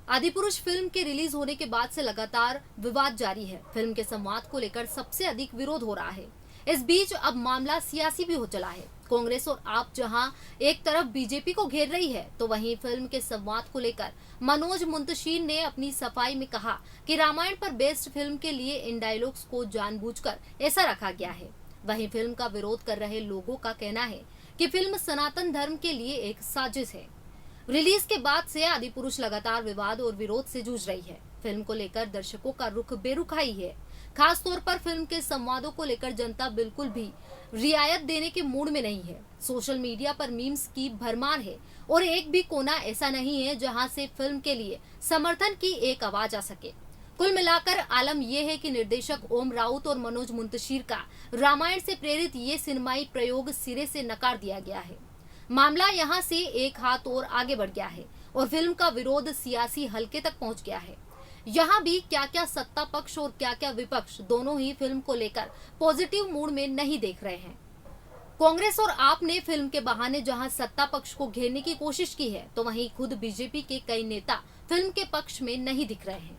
Adipurush film के release होने के बाद से लगातार विवाद जारी है। फिल्म के संवाद को लेकर सबसे अधिक विरोध हो रहा है। इस बीच अब मामला सियासी भी हो चला है। कांग्रेस और आप जहां एक तरफ बीजेपी को घेर रही है, तो वहीं फिल्म के संवाद को लेकर मनोज मुंतशिर ने अपनी सफाई में कहा कि रामायण पर बेस्ड फिल्म के लिए इन डायलॉग्स को जानबूझकर ऐसा रखा गया है। वहीं फिल्म का विरोध कर रहे लोगों का कहना है कि फिल्म सनातन धर्म के लिए एक साजिश है। रिलीज के बाद से आदिपुरुष लगातार विवाद और विरोध से जूझ रही है। फिल्म को लेकर दर्शकों का रुख बेरुखाई है। खास तौर पर फिल्म के संवादों को लेकर जनता बिल्कुल भी रियायत देने के मूड में नहीं है। सोशल मीडिया पर मीम्स की भरमार है और एक भी कोना ऐसा नहीं है जहां से फिल्म के लिए समर्थन की एक आवाज आ सके। कुल मिलाकर आलम यह है कि निर्देशक ओम राउत और मनोज मुंतशिर का रामायण से प्रेरित ये सिनेमाई प्रयोग सिरे से नकार दिया गया है। मामला यहां से एक हाथ और आगे बढ़ गया है और फिल्म का विरोध सियासी हलके तक पहुंच गया है। यहाँ भी क्या क्या सत्ता पक्ष और क्या क्या विपक्ष दोनों ही फिल्म को लेकर पॉजिटिव मूड में नहीं देख रहे हैं। कांग्रेस और आप ने फिल्म के बहाने जहां सत्ता पक्ष को घेरने की कोशिश की है, तो वहीं खुद बीजेपी के कई नेता फिल्म के पक्ष में नहीं दिख रहे हैं।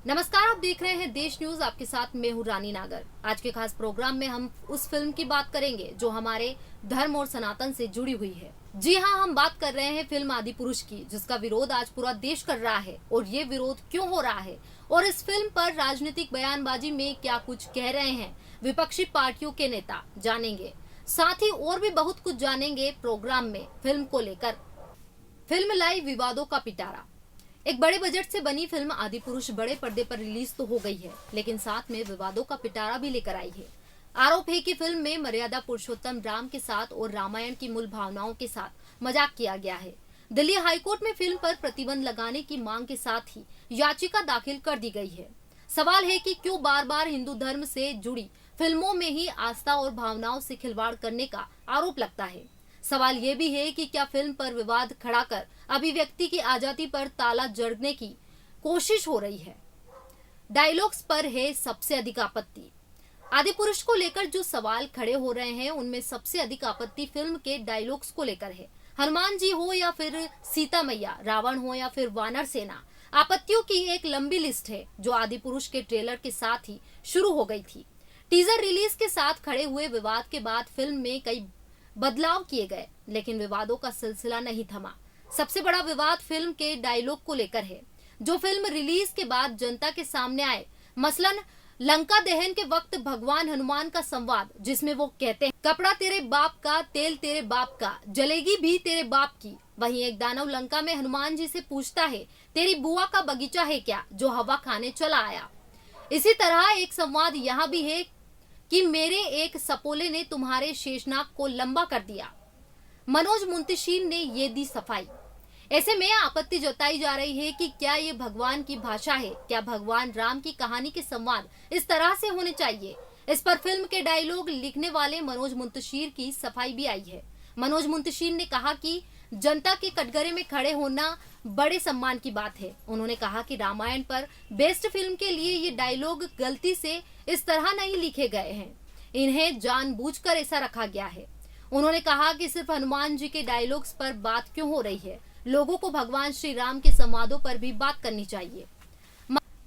नमस्कार, आप देख रहे हैं देश न्यूज। आपके साथ मैं हूं रानी नागर। आज के खास प्रोग्राम में हम उस फिल्म की बात करेंगे जो हमारे धर्म और सनातन से जुड़ी हुई है। जी हां, हम बात कर रहे हैं फिल्म आदिपुरुष की, जिसका विरोध आज पूरा देश कर रहा है। और ये विरोध क्यों हो रहा है और इस फिल्म पर राजनीतिक बयानबाजी में क्या कुछ कह रहे हैं विपक्षी पार्टियों के नेता, जानेंगे। साथ ही और भी बहुत कुछ जानेंगे प्रोग्राम में। फिल्म को लेकर फिल्म लाई विवादों का पिटारा। एक बड़े बजट से बनी फिल्म आदिपुरुष बड़े पर्दे पर रिलीज तो हो गई है, लेकिन साथ में विवादों का पिटारा भी लेकर आई है। आरोप है कि फिल्म में मर्यादा पुरुषोत्तम राम के साथ और रामायण की मूल भावनाओं के साथ मजाक किया गया है। दिल्ली हाईकोर्ट में फिल्म पर प्रतिबंध लगाने की मांग के साथ ही याचिका दाखिल कर दी गई है। सवाल है कि क्यों बार बार हिंदू धर्म से जुड़ी फिल्मों में ही आस्था और भावनाओं से खिलवाड़ करने का आरोप लगता है। सवाल ये भी है कि क्या फिल्म पर विवाद खड़ा कर अभिव्यक्ति की आजादी पर ताला जड़ने की कोशिश हो रही है। डायलॉग्स पर है सबसे अधिक आपत्ति। आदिपुरुष को लेकर जो सवाल खड़े हो रहे हैं, उनमें सबसे अधिक आपत्ति फिल्म के डायलॉग्स को लेकर है। हनुमान जी हो या फिर सीता मैया, रावण हो या फिर वानर सेना, आपत्तियों की एक लंबी लिस्ट है जो आदिपुरुष के ट्रेलर के साथ ही शुरू हो गई थी। टीजर रिलीज के साथ खड़े हुए विवाद के बाद फिल्म में कई बदलाव किए गए, लेकिन विवादों का सिलसिला नहीं थमा। सबसे बड़ा विवाद फिल्म के डायलॉग को लेकर है, जो फिल्म रिलीज के बाद जनता के सामने आए। मसलन लंका दहन के वक्त भगवान हनुमान का संवाद, जिसमें वो कहते हैं, कपड़ा तेरे बाप का, तेल तेरे बाप का, जलेगी भी तेरे बाप की। वहीं एक दानव लंका में हनुमान जी से पूछता है, तेरी बुआ का बगीचा है क्या जो हवा खाने चला आया। इसी तरह एक संवाद यहाँ भी है कि मेरे एक सपोले ने तुम्हारे शेषनाग को लंबा कर दिया। मनोज मुंतशिर ने ये दी सफाई। ऐसे में आपत्ति जताई जा रही है कि क्या ये भगवान की भाषा है? क्या भगवान राम की कहानी के संवाद इस तरह से होने चाहिए? इस पर फिल्म के डायलॉग लिखने वाले मनोज मुंतशिर की सफाई भी आई है। मनोज मुंतशिर ने कहा कि जनता के कटघरे में खड़े होना बड़े सम्मान की बात है। उन्होंने कहा कि रामायण पर बेस्ट फिल्म के लिए ये डायलॉग गलती से इस तरह नहीं लिखे गए हैं, इन्हें जानबूझकर ऐसा रखा गया है। उन्होंने कहा कि सिर्फ हनुमान जी के डायलॉग्स पर बात क्यों हो रही है, लोगों को भगवान श्री राम के संवादों पर भी बात करनी चाहिए।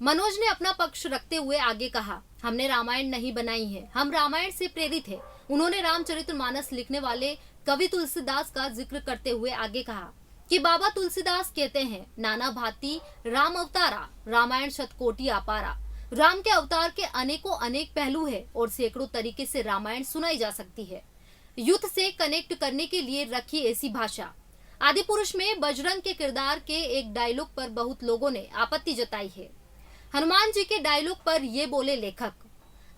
मनोज ने अपना पक्ष रखते हुए आगे कहा, हमने रामायण नहीं बनाई है, हम रामायण से प्रेरित है। उन्होंने रामचरितमानस लिखने वाले कवि तुलसीदास का जिक्र करते हुए आगे कहा कि बाबा तुलसीदास कहते हैं, नाना भांति राम अवतारा, रामायण शतकोटि अपारा। राम के अवतार के अनेकों अनेक पहलू है और सैकड़ों तरीके से रामायण सुनाई जा सकती है। युद्ध से कनेक्ट करने के लिए रखी ऐसी भाषा। आदिपुरुष में बजरंग के किरदार के एक डायलॉग पर बहुत लोगों ने आपत्ति जताई है। हनुमान जी के डायलॉग पर ये बोले लेखक।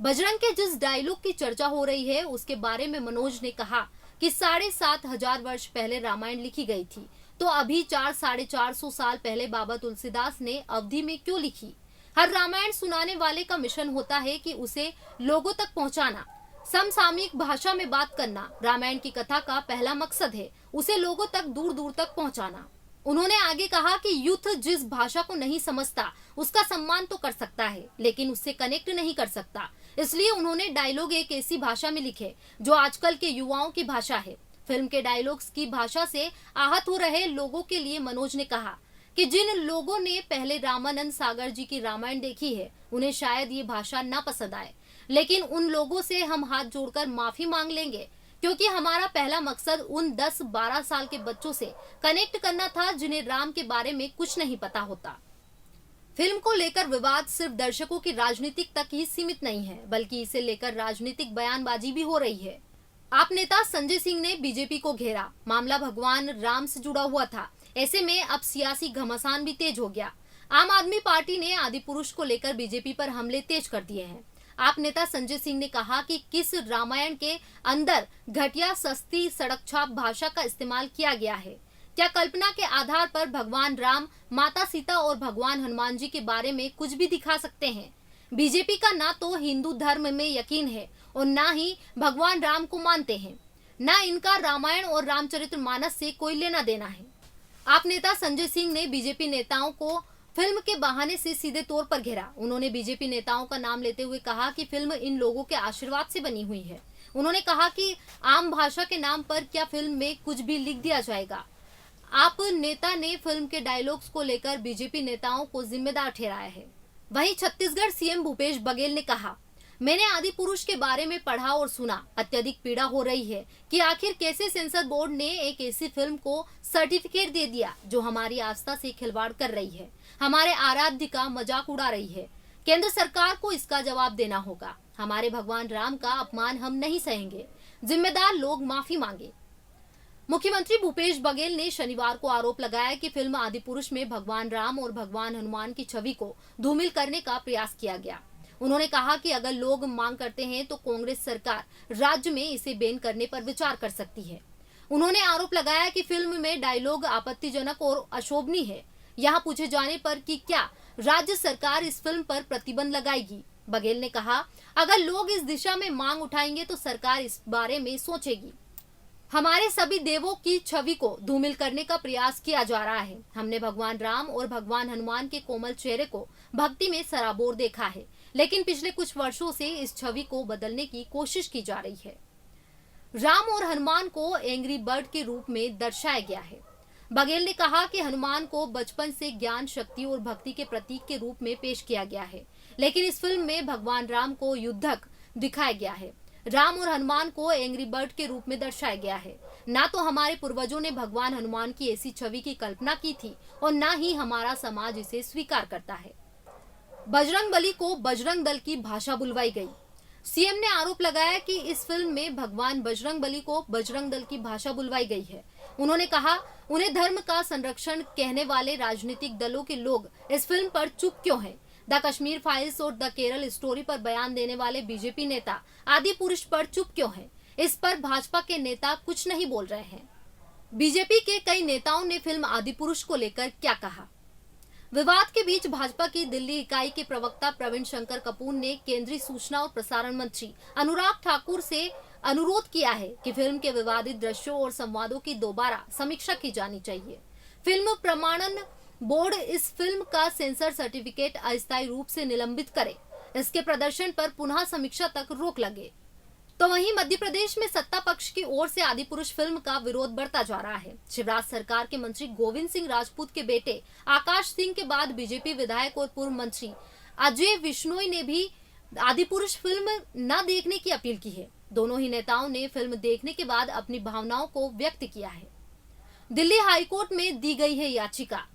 बजरंग के जिस डायलॉग की चर्चा हो रही है, उसके बारे में मनोज ने कहा कि 7,500 वर्ष पहले रामायण लिखी गई थी, तो अभी 400-450 साल पहले बाबा तुलसीदास ने अवधि में क्यों लिखी? हर रामायण सुनाने वाले का मिशन होता है कि उसे लोगों तक पहुंचाना, समसामयिक भाषा में बात करना रामायण की कथा का पहला मकसद है, उसे लोगों तक दूर दूर तक पहुंचाना। उन्होंने आगे कहा कि यूथ जिस भाषा को नहीं समझता उसका सम्मान तो कर सकता है, लेकिन उससे कनेक्ट नहीं कर सकता। इसलिए उन्होंने डायलॉग एक ऐसी भाषा में लिखे जो आजकल के युवाओं की भाषा है। फिल्म के डायलॉग्स की भाषा से आहत हो रहे लोगों के लिए मनोज ने कहा कि जिन लोगों ने पहले रामानंद सागर जी की रामायण देखी है उन्हें शायद ये भाषा ना पसंद आए, लेकिन उन लोगों से हम हाथ जोड़कर माफी मांग लेंगे, क्योंकि हमारा पहला मकसद उन 10-12 साल के बच्चों से कनेक्ट करना था जिन्हें राम के बारे में कुछ नहीं पता होता। फिल्म को लेकर विवाद सिर्फ दर्शकों की राजनीतिक तक ही सीमित नहीं है, बल्कि इसे लेकर राजनीतिक बयानबाजी भी हो रही है। आप नेता संजय सिंह ने बीजेपी को घेरा। मामला भगवान राम से जुड़ा हुआ था। ऐसे में अब सियासी घमासान भी तेज हो गया। आम आदमी पार्टी ने आदि पुरुष को लेकर बीजेपी पर हमले तेज कर दिए हैं। आप नेता संजय सिंह ने कहा कि किस रामायण के अंदर घटिया, सस्ती, सड़क छाप भाषा का इस्तेमाल किया गया है। क्या कल्पना के आधार पर भगवान राम, माता सीता और भगवान हनुमान जी के बारे में कुछ भी दिखा सकते हैं? बीजेपी का ना तो हिंदू धर्म में यकीन है और ना ही भगवान राम को मानते हैं। ना इनका रामायण और रामचरितमानस से कोई लेना देना है। आप नेता संजय सिंह ने बीजेपी नेताओं को फिल्म के बहाने से सीधे तौर पर घेरा। उन्होंने बीजेपी नेताओं का नाम लेते हुए कहा कि फिल्म इन लोगों के आशीर्वाद से बनी हुई है। उन्होंने कहा कि आम भाषा के नाम पर क्या फिल्म में कुछ भी लिख दिया जाएगा। आप नेता ने फिल्म के डायलॉग्स को लेकर बीजेपी नेताओं को जिम्मेदार ठहराया है। वहीं छत्तीसगढ़ सीएम भूपेश बघेल ने कहा, मैंने आदि पुरुष के बारे में पढ़ा और सुना। अत्यधिक पीड़ा हो रही है कि आखिर कैसे सेंसर बोर्ड ने एक ऐसी फिल्म को सर्टिफिकेट दे दिया जो हमारी आस्था से खिलवाड़ कर रही है, हमारे आराध्य का मजाक उड़ा रही है। केंद्र सरकार को इसका जवाब देना होगा। हमारे भगवान राम का अपमान हम नहीं सहेंगे। जिम्मेदार लोग माफी मांगे। मुख्यमंत्री भूपेश बघेल ने शनिवार को आरोप लगाया कि फिल्म आदि पुरुष में भगवान राम और भगवान हनुमान की छवि को धूमिल करने का प्रयास किया गया। उन्होंने कहा कि अगर लोग मांग करते हैं तो कांग्रेस सरकार राज्य में इसे बैन करने पर विचार कर सकती है। उन्होंने आरोप लगाया कि फिल्म में डायलॉग आपत्तिजनक और अशोभनीय है। यहाँ पूछे जाने पर कि क्या राज्य सरकार इस फिल्म पर प्रतिबंध लगाएगी, बघेल ने कहा, अगर लोग इस दिशा में मांग उठाएंगे तो सरकार इस बारे में सोचेगी। हमारे सभी देवों की छवि को धूमिल करने का प्रयास किया जा रहा है। हमने भगवान राम और भगवान हनुमान के कोमल चेहरे को भक्ति में सराबोर देखा है, लेकिन पिछले कुछ वर्षों से इस छवि को बदलने की कोशिश की जा रही है। राम और हनुमान को एंग्री बर्ड के रूप में दर्शाया गया है। बघेल ने कहा कि हनुमान को बचपन से ज्ञान, शक्ति और भक्ति के प्रतीक के रूप में पेश किया गया है, लेकिन इस फिल्म में भगवान राम को युद्धक दिखाया गया है। राम और हनुमान को एंग्री बर्ड के रूप में दर्शाया गया है। ना तो हमारे पूर्वजों ने भगवान हनुमान की ऐसी छवि की कल्पना की थी और ना ही हमारा समाज इसे स्वीकार करता है। बजरंगबली को बजरंग दल की भाषा बुलवाई गई। सीएम ने आरोप लगाया कि इस फिल्म में भगवान बजरंगबली को बजरंग दल की भाषा बुलवाई गई है। उन्होंने कहा, उन्हें धर्म का संरक्षण कहने वाले राजनीतिक दलों के लोग इस फिल्म पर चुप क्यों हैं? द कश्मीर फाइल्स और द केरल स्टोरी पर बयान देने वाले बीजेपी नेता आदि पुरुष पर चुप क्यों हैं? इस पर भाजपा के नेता कुछ नहीं बोल रहे हैं। बीजेपी के कई नेताओं ने फिल्म आदि पुरुष को लेकर क्या कहा? विवाद के बीच भाजपा की दिल्ली इकाई के प्रवक्ता प्रवीण शंकर कपूर ने केंद्रीय सूचना और प्रसारण मंत्री अनुराग ठाकुर से अनुरोध किया है कि फिल्म के विवादित दृश्यों और संवादों की दोबारा समीक्षा की जानी चाहिए। फिल्म प्रमाणन बोर्ड इस फिल्म का सेंसर सर्टिफिकेट अस्थायी रूप से निलंबित करे, इसके प्रदर्शन पर पुनः समीक्षा तक रोक लगे। तो वहीं मध्य प्रदेश में सत्ता पक्ष की ओर से आदि पुरुष फिल्म का विरोध बढ़ता जा रहा है। शिवराज सरकार के मंत्री गोविंद सिंह राजपूत के बेटे आकाश सिंह के बाद बीजेपी विधायक और पूर्व मंत्री अजय विश्नोई ने भी आदि पुरुष फिल्म न देखने की अपील की है। दोनों ही नेताओं ने फिल्म देखने के बाद अपनी भावनाओं को व्यक्त किया है। दिल्ली हाईकोर्ट में दी गई है याचिका।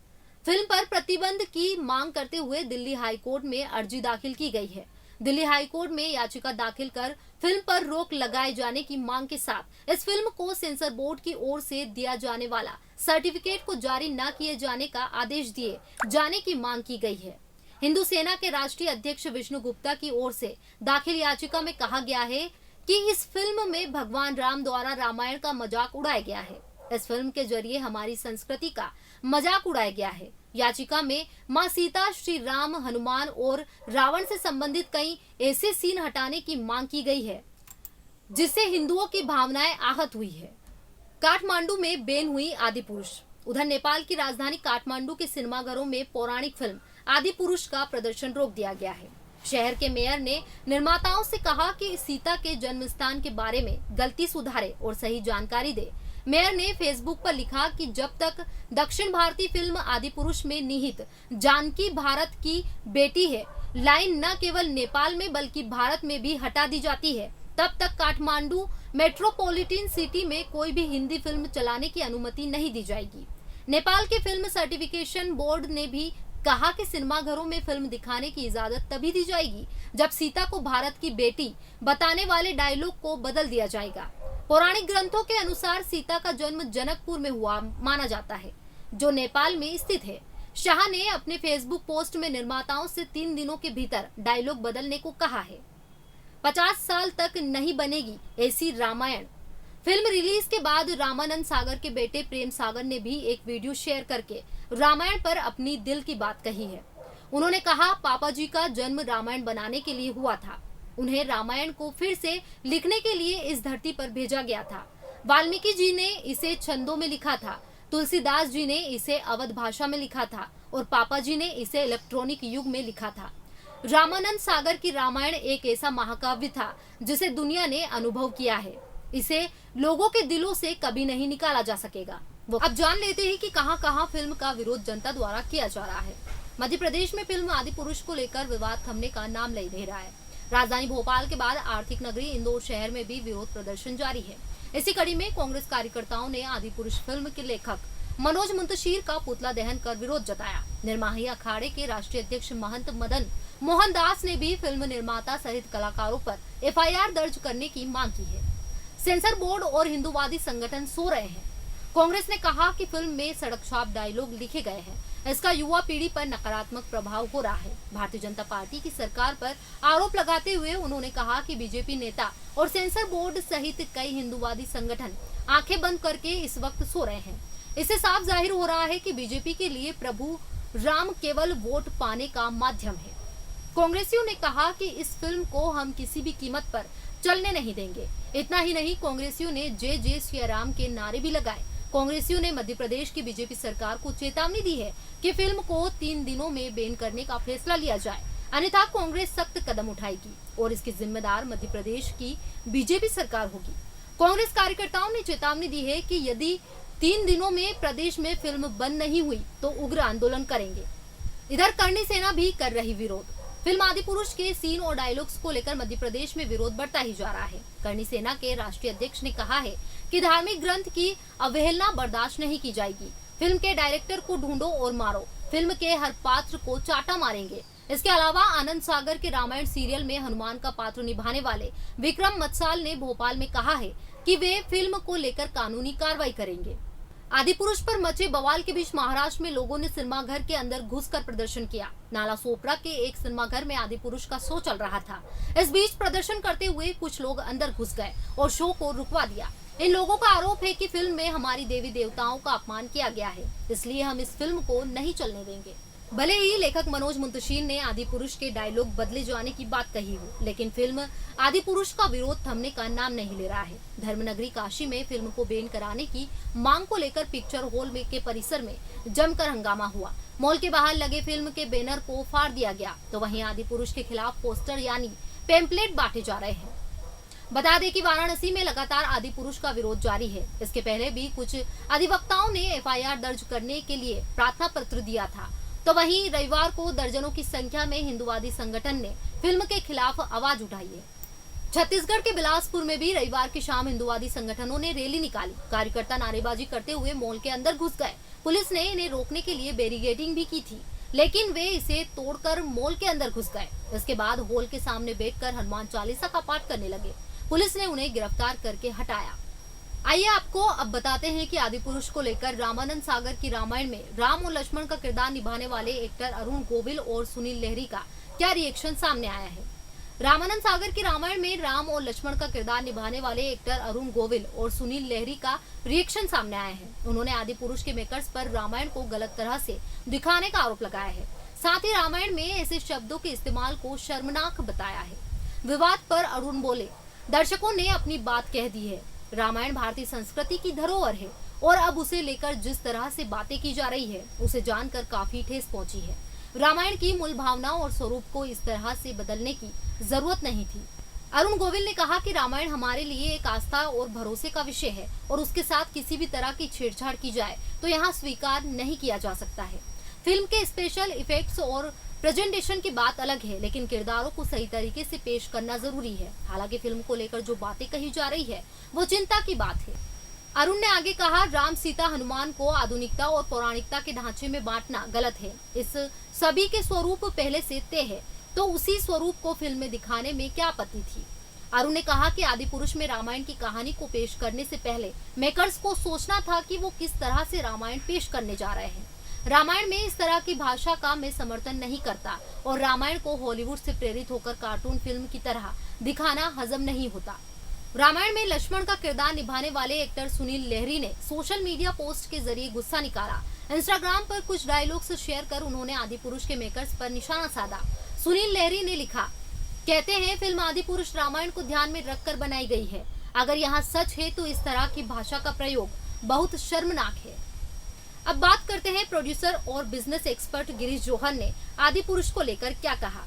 फिल्म पर प्रतिबंध की मांग करते हुए दिल्ली हाईकोर्ट में अर्जी दाखिल की गई है। दिल्ली हाईकोर्ट में याचिका दाखिल कर फिल्म पर रोक लगाए जाने की मांग के साथ इस फिल्म को सेंसर बोर्ड की ओर से दिया जाने वाला सर्टिफिकेट को जारी न किए जाने का आदेश दिए जाने की मांग की गई है। हिंदू सेना के राष्ट्रीय अध्यक्ष विष्णु गुप्ता की ओर से दाखिल याचिका में कहा गया है कि इस फिल्म में भगवान राम द्वारा रामायण का मजाक उड़ाया गया है। इस फिल्म के जरिए हमारी संस्कृति का मजाक उड़ाया गया है। याचिका में मां सीता, श्री राम, हनुमान और रावण से संबंधित कई ऐसे सीन हटाने की मांग की गई है जिससे हिंदुओं की भावनाएं आहत हुई है। काठमांडू में बैन हुई आदि पुरुष। उधर नेपाल की राजधानी काठमांडू के सिनेमाघरों में पौराणिक फिल्म आदि पुरुष का प्रदर्शन रोक दिया गया है। शहर के मेयर ने निर्माताओं से कहा कि सीता के जन्म स्थान के बारे में गलती सुधारे और सही जानकारी दे। मेयर ने फेसबुक पर लिखा कि जब तक दक्षिण भारतीय फिल्म आदिपुरुष में निहित जानकी भारत की बेटी है लाइन न केवल नेपाल में बल्कि भारत में भी हटा दी जाती है, तब तक काठमांडू मेट्रोपॉलिटन सिटी में कोई भी हिंदी फिल्म चलाने की अनुमति नहीं दी जाएगी। नेपाल के फिल्म सर्टिफिकेशन बोर्ड ने भी कहा कि सिनेमाघरों में फिल्म दिखाने की इजाजत तभी दी जाएगी जब सीता को भारत की बेटी बताने वाले डायलॉग को बदल दिया जाएगा। पौराणिक ग्रंथों के अनुसार सीता का जन्म जनकपुर में हुआ माना जाता है, जो नेपाल में स्थित है। शाह ने अपने फेसबुक पोस्ट में निर्माताओं से 3 दिनों के भीतर डायलॉग बदलने को कहा है। 50 साल तक नहीं बनेगी ऐसी रामायण। फिल्म रिलीज के बाद रामानंद सागर के बेटे प्रेम सागर ने भी एक वीडियो शेयर करके रामायण पर अपनी दिल की बात कही है। उन्होंने कहा, पापा जी का जन्म रामायण बनाने के लिए हुआ था। उन्हें रामायण को फिर से लिखने के लिए इस धरती पर भेजा गया था। वाल्मीकि जी ने इसे छंदों में लिखा था, तुलसीदास जी ने इसे अवध भाषा में लिखा था और पापा जी ने इसे इलेक्ट्रॉनिक युग में लिखा था। रामानंद सागर की रामायण एक ऐसा महाकाव्य था जिसे दुनिया ने अनुभव किया है। इसे लोगों के दिलों से कभी नहीं निकाला जा सकेगा। अब जान लेते हैं कि कहां-कहां फिल्म का विरोध जनता द्वारा किया जा रहा है। मध्य प्रदेश में फिल्म आदिपुरुष को लेकर विवाद थमने का नाम ले नहीं रहा है। राजधानी भोपाल के बाद आर्थिक नगरी इंदौर शहर में भी विरोध प्रदर्शन जारी है। इसी कड़ी में कांग्रेस कार्यकर्ताओं ने आदिपुरुष फिल्म के लेखक मनोज मुंतशिर का पुतला दहन कर विरोध जताया। निर्माही अखाड़े के राष्ट्रीय अध्यक्ष महंत मदन मोहन दास ने भी फिल्म निर्माता सहित कलाकारों पर एफआईआर दर्ज करने की मांग की है। सेंसर बोर्ड और हिंदूवादी संगठन सो रहे हैं। कांग्रेस ने कहा कि फिल्म में सड़क छाप डायलॉग लिखे गए हैं, इसका युवा पीढ़ी पर नकारात्मक प्रभाव हो रहा है। भारतीय जनता पार्टी की सरकार पर आरोप लगाते हुए उन्होंने कहा कि बीजेपी नेता और सेंसर बोर्ड सहित कई हिंदूवादी संगठन आंखें बंद करके इस वक्त सो रहे हैं। इससे साफ जाहिर हो रहा है कि बीजेपी के लिए प्रभु राम केवल वोट पाने का माध्यम है। कांग्रेसियों ने कहा कि इस फिल्म को हम किसी भी कीमत पर चलने नहीं देंगे। इतना ही नहीं, कांग्रेसियों ने जय जय श्री राम के नारे भी लगाए। कांग्रेसियों ने मध्य प्रदेश की बीजेपी सरकार को चेतावनी दी है कि फिल्म को 3 दिनों में बैन करने का फैसला लिया जाए, अन्यथा कांग्रेस सख्त कदम उठाएगी और इसकी जिम्मेदार मध्य प्रदेश की बीजेपी सरकार होगी। कांग्रेस कार्यकर्ताओं ने चेतावनी दी है कि यदि 3 दिनों में प्रदेश में फिल्म बंद नहीं हुई तो उग्र आंदोलन करेंगे। इधर करणी सेना भी कर रही विरोध। फिल्म आदिपुरुष के सीन और डायलॉग्स को लेकर मध्य प्रदेश में विरोध बढ़ता ही जा रहा है। करणी सेना के राष्ट्रीय अध्यक्ष ने कहा है कि धार्मिक ग्रंथ की अवहेलना बर्दाश्त नहीं की जाएगी। फिल्म के डायरेक्टर को ढूंढो और मारो। फिल्म के हर पात्र को चाटा मारेंगे। इसके अलावा आनंद सागर के रामायण सीरियल में हनुमान का पात्र निभाने वाले विक्रम मत्साल ने भोपाल में कहा है कि वे फिल्म को लेकर कानूनी कार्रवाई करेंगे। आदिपुरुष पर मचे बवाल के बीच महाराष्ट्र में लोगों ने सिनेमाघर के अंदर घुसकर प्रदर्शन किया। नाला सोपरा के एक सिनेमाघर में आदिपुरुष का शो चल रहा था। इस बीच प्रदर्शन करते हुए कुछ लोग अंदर घुस गए और शो को रुकवा दिया। इन लोगों का आरोप है कि फिल्म में हमारी देवी देवताओं का अपमान किया गया है, इसलिए हम इस फिल्म को नहीं चलने देंगे। भले ही लेखक मनोज मुंतशिर ने आदिपुरुष के डायलॉग बदले जाने की बात कही हो, लेकिन फिल्म आदिपुरुष का विरोध थमने का नाम नहीं ले रहा है। धर्मनगरी काशी में फिल्म को बैन कराने की मांग को लेकर पिक्चर हॉल के परिसर में जमकर हंगामा हुआ। मॉल के बाहर लगे फिल्म के बैनर को फाड़ दिया गया, तो वहीं आदिपुरुष के खिलाफ पोस्टर यानी पैम्पलेट बांटे जा रहे हैं। बता दें कि वाराणसी में लगातार आदिपुरुष का विरोध जारी है। इसके पहले भी कुछ अधिवक्ताओं ने एफआईआर दर्ज करने के लिए प्रार्थना पत्र दिया था, तो वहीं रविवार को दर्जनों की संख्या में हिंदूवादी संगठन ने फिल्म के खिलाफ आवाज उठाई है। छत्तीसगढ़ के बिलासपुर में भी रविवार की शाम हिंदूवादी संगठनों ने रैली निकाली। कार्यकर्ता नारेबाजी करते हुए मॉल के अंदर घुस गए। पुलिस ने इन्हें रोकने के लिए बैरिकेडिंग भी की थी, लेकिन वे इसे तोड़कर मॉल के अंदर घुस गए। इसके बाद हॉल के सामने बैठकर हनुमान चालीसा का पाठ करने लगे। पुलिस ने उन्हें गिरफ्तार करके हटाया। आइए आपको अब बताते हैं कि आदिपुरुष को लेकर रामानंद सागर की रामायण में राम और लक्ष्मण का किरदार निभाने वाले एक्टर अरुण गोविल और सुनील लहरी का क्या रिएक्शन सामने आया है। रामानंद सागर की रामायण में राम और लक्ष्मण का किरदार निभाने वाले एक्टर अरुण गोविल और सुनील लहरी का रिएक्शन सामने आया है। उन्होंने आदिपुरुष के मेकर्स पर रामायण को गलत तरह से दिखाने का आरोप लगाया है। साथ ही रामायण में ऐसे शब्दों के इस्तेमाल को शर्मनाक बताया है। विवाद पर अरुण बोले, दर्शकों ने अपनी बात कह दी है। रामायण भारतीय संस्कृति की धरोहर है और अब उसे लेकर जिस तरह से बातें की जा रही है उसे जानकर काफी ठेस पहुंची है। रामायण की मूल भावना और स्वरूप को इस तरह से बदलने की जरूरत नहीं थी। अरुण गोविल ने कहा कि रामायण हमारे लिए एक आस्था और भरोसे का विषय है और उसके साथ किसी भी तरह की छेड़छाड़ की जाए तो यहाँ स्वीकार नहीं किया जा सकता है। फिल्म के स्पेशल इफेक्ट्स और प्रेजेंटेशन की बात अलग है, लेकिन किरदारों को सही तरीके से पेश करना जरूरी है। हालांकि फिल्म को लेकर जो बातें कही जा रही है वो चिंता की बात है। अरुण ने आगे कहा, राम सीता हनुमान को आधुनिकता और पौराणिकता के ढांचे में बांटना गलत है। इस सभी के स्वरूप पहले से तय है, तो उसी स्वरूप को फिल्म में दिखाने में क्या आपत्ति थी। अरुण ने कहा कि आदि पुरुष में रामायण की कहानी को पेश करने से पहले मेकर्स को सोचना था कि वो किस तरह से रामायण पेश करने जा रहे हैं। रामायण में इस तरह की भाषा का मैं समर्थन नहीं करता और रामायण को हॉलीवुड से प्रेरित होकर कार्टून फिल्म की तरह दिखाना हजम नहीं होता। रामायण में लक्ष्मण का किरदार निभाने वाले एक्टर सुनील लहरी ने सोशल मीडिया पोस्ट के जरिए गुस्सा निकाला। इंस्टाग्राम पर कुछ डायलॉग्स शेयर कर उन्होंने आदि पुरुष के मेकर्स पर निशाना साधा। सुनील लहरी ने लिखा, कहते हैं फिल्म आदि पुरुष रामायण को ध्यान में रखकर बनाई गई है। अगर यहाँ सच है तो इस तरह की भाषा का प्रयोग बहुत शर्मनाक है। अब बात करते हैं प्रोड्यूसर और बिजनेस एक्सपर्ट गिरीश जौहर ने आदि पुरुष को लेकर क्या कहा।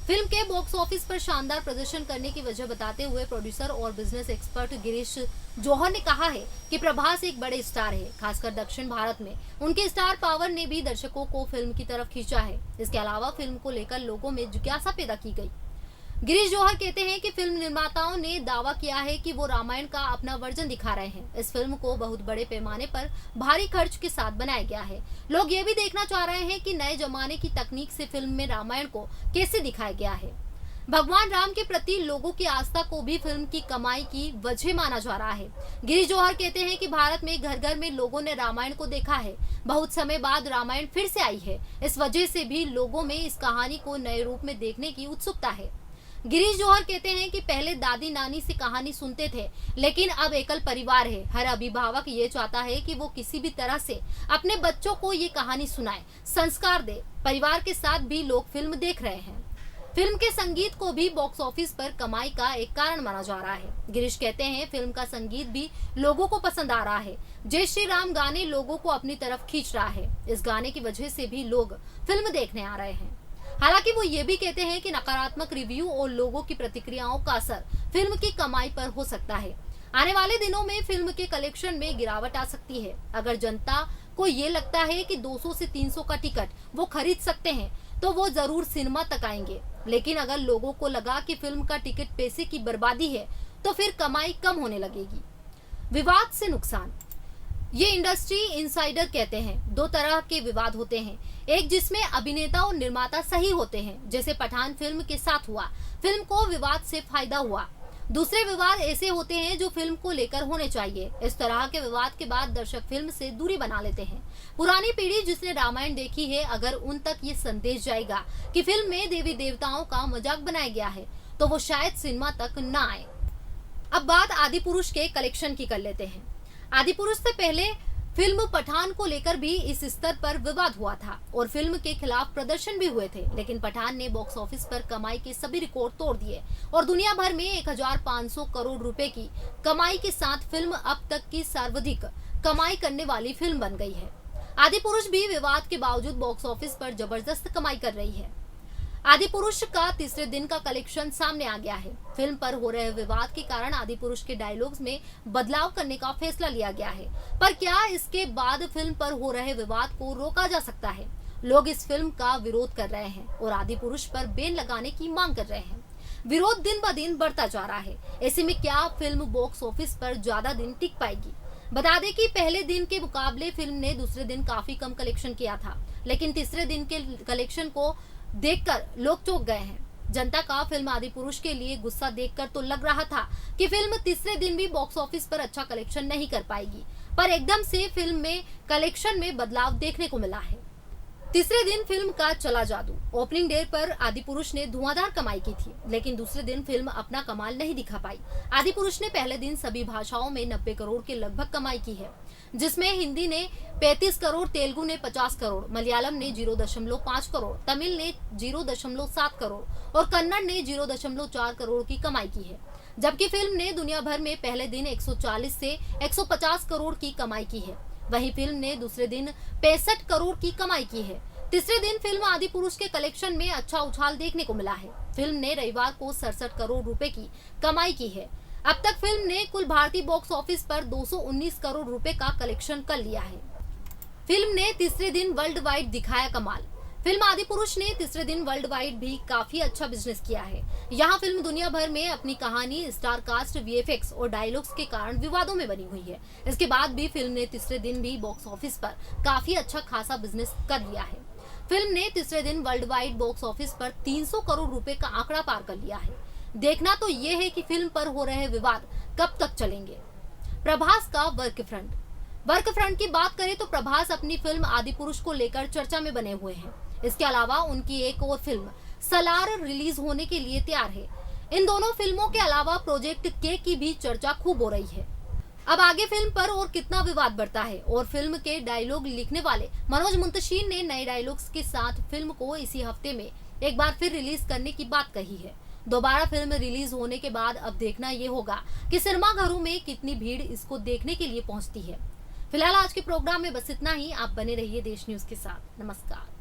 फिल्म के बॉक्स ऑफिस पर शानदार प्रदर्शन करने की वजह बताते हुए प्रोड्यूसर और बिजनेस एक्सपर्ट गिरीश जौहर ने कहा है कि प्रभास एक बड़े स्टार है, खासकर दक्षिण भारत में उनके स्टार पावर ने भी दर्शकों को फिल्म की तरफ खींचा है। इसके अलावा फिल्म को लेकर लोगों में जिज्ञासा पैदा की गई। गिरीश जौहर कहते हैं कि फिल्म निर्माताओं ने दावा किया है कि वो रामायण का अपना वर्जन दिखा रहे हैं। इस फिल्म को बहुत बड़े पैमाने पर भारी खर्च के साथ बनाया गया है। लोग ये भी देखना चाह रहे हैं कि नए जमाने की तकनीक से फिल्म में रामायण को कैसे दिखाया गया है। भगवान राम के प्रति लोगों की आस्था को भी फिल्म की कमाई की वजह माना जा रहा है। गिरीश जौहर कहते हैं कि भारत में घर घर में लोगों ने रामायण को देखा है। बहुत समय बाद रामायण फिर से आई है, इस वजह से भी लोगों में इस कहानी को नए रूप में देखने की उत्सुकता है। गिरीश जौहर कहते हैं कि पहले दादी नानी से कहानी सुनते थे, लेकिन अब एकल परिवार है। हर अभिभावक ये चाहता है कि वो किसी भी तरह से अपने बच्चों को ये कहानी सुनाए, संस्कार दे। परिवार के साथ भी लोग फिल्म देख रहे हैं। फिल्म के संगीत को भी बॉक्स ऑफिस पर कमाई का एक कारण माना जा रहा है। गिरीश कहते हैं फिल्म का संगीत भी लोगों को पसंद आ रहा है। जय श्री राम गाने लोगों को अपनी तरफ खींच रहा है। इस गाने की वजह से भी लोग फिल्म देखने आ रहे हैं। हालांकि वो ये भी कहते हैं कि नकारात्मक रिव्यू और लोगों की प्रतिक्रियाओं का असर फिल्म की कमाई पर हो सकता है। आने वाले दिनों में फिल्म के कलेक्शन में गिरावट आ सकती है। अगर जनता को ये लगता है कि 200 से 300 का टिकट वो खरीद सकते हैं तो वो जरूर सिनेमा तक आएंगे, लेकिन अगर लोगों को लगा कि फिल्म का टिकट पैसे की बर्बादी है तो फिर कमाई कम होने लगेगी। विवाद से नुकसान। ये इंडस्ट्री इनसाइडर कहते हैं, दो तरह के विवाद होते हैं। एक जिसमें अभिनेता और निर्माता सही होते हैं, जैसे पठान फिल्म के साथ हुआ, फिल्म को विवाद से फायदा हुआ। दूसरे विवाद ऐसे होते हैं जो फिल्म को लेकर होने चाहिए। इस तरह के विवाद के बाद दर्शक फिल्म से दूरी बना लेते हैं। पुरानी पीढ़ी जिसने रामायण देखी है, अगर उन तक ये संदेश जाएगा कि फिल्म में देवी देवताओं का मजाक बनाया गया है तो वो शायद सिनेमा तक न आए। अब बात आदि पुरुष के कलेक्शन की कर लेते हैं। आदि पुरुष से पहले फिल्म पठान को लेकर भी इस स्तर पर विवाद हुआ था और फिल्म के खिलाफ प्रदर्शन भी हुए थे, लेकिन पठान ने बॉक्स ऑफिस पर कमाई के सभी रिकॉर्ड तोड़ दिए और दुनिया भर में 1500 करोड़ रुपए की कमाई के साथ फिल्म अब तक की सर्वाधिक कमाई करने वाली फिल्म बन गई है। आदि पुरुष भी विवाद के बावजूद बॉक्स ऑफिस पर जबरदस्त कमाई कर रही है। आदि पुरुष का तीसरे दिन का कलेक्शन सामने आ गया है। फिल्म पर हो रहे विवाद के कारण आदि पुरुष के डायलॉग्स में बदलाव करने का फैसला लिया गया है, पर क्या इसके बाद फिल्म पर हो रहे विवाद को रोका जा सकता है? लोग इस फिल्म का विरोध कर रहे हैं और आदि पुरुष पर बैन लगाने की मांग कर रहे हैं। विरोध दिन ब दिन बढ़ता जा रहा है। ऐसे में क्या फिल्म बॉक्स ऑफिस पर ज्यादा दिन टिक पाएगी? बता दें कि पहले दिन के मुकाबले फिल्म ने दूसरे दिन काफी कम कलेक्शन किया था, लेकिन तीसरे दिन के कलेक्शन को देखकर लोग चौंक गए हैं। जनता का फिल्म आदि पुरुष के लिए गुस्सा देखकर तो लग रहा था कि फिल्म तीसरे दिन भी बॉक्स ऑफिस पर अच्छा कलेक्शन नहीं कर पाएगी, पर एकदम से फिल्म में कलेक्शन में बदलाव देखने को मिला है। तीसरे दिन फिल्म का चला जादू। ओपनिंग डे पर आदि पुरुष ने धुआंधार कमाई की थी, लेकिन दूसरे दिन फिल्म अपना कमाल नहीं दिखा पाई। आदि पुरुष ने पहले दिन सभी भाषाओं में 90 करोड़ के लगभग कमाई की है, जिसमें हिंदी ने 35 करोड़, तेलुगु ने 50 करोड़, मलयालम ने 0.5 करोड़, तमिल ने 0.7 करोड़ और कन्नड़ ने 0.4 करोड़ की कमाई की है। जबकि फिल्म ने दुनिया भर में पहले दिन 140 से 150 करोड़ की कमाई की है। वहीं फिल्म ने दूसरे दिन 65 करोड़ की कमाई की है। तीसरे दिन फिल्म आदि पुरुष के कलेक्शन में अच्छा उछाल देखने को मिला है। फिल्म ने रविवार को 67 करोड़ रुपए की कमाई की है। अब तक फिल्म ने कुल भारतीय बॉक्स ऑफिस पर 219 करोड़ रुपए का कलेक्शन कर लिया है। फिल्म ने तीसरे दिन वर्ल्ड वाइड दिखाया कमाल। फिल्म आदि पुरुष ने तीसरे दिन वर्ल्ड वाइड भी काफी अच्छा बिजनेस किया है। यहाँ फिल्म दुनिया भर में अपनी कहानी, स्टार कास्ट, वीएफएक्स और डायलॉग्स के कारण विवादों में बनी हुई है। इसके बाद भी फिल्म ने तीसरे दिन भी बॉक्स ऑफिस पर काफी अच्छा खासा बिजनेस कर लिया है। फिल्म ने तीसरे दिन वर्ल्ड वाइड बॉक्स ऑफिस पर 300 करोड़ रुपए का आंकड़ा पार कर लिया है। देखना तो ये है कि फिल्म पर हो रहे विवाद कब तक चलेंगे। प्रभास का वर्क फ्रंट की बात करें तो प्रभास अपनी फिल्म आदि पुरुष को लेकर चर्चा में बने हुए हैं। इसके अलावा उनकी एक और फिल्म सलार रिलीज होने के लिए तैयार है। इन दोनों फिल्मों के अलावा प्रोजेक्ट के की भी चर्चा खूब हो रही है। अब आगे फिल्म पर और कितना विवाद बढ़ता है और फिल्म के डायलॉग लिखने वाले मनोज मुंतशिर ने नए डायलॉग्स के साथ फिल्म को इसी हफ्ते में एक बार फिर रिलीज करने की बात कही है। दोबारा फिल्म रिलीज होने के बाद अब देखना ये होगा कि सिनेमाघरों में कितनी भीड़ इसको देखने के लिए पहुंचती है। फिलहाल आज के प्रोग्राम में बस इतना ही। आप बने रहिए देश न्यूज के साथ। नमस्कार।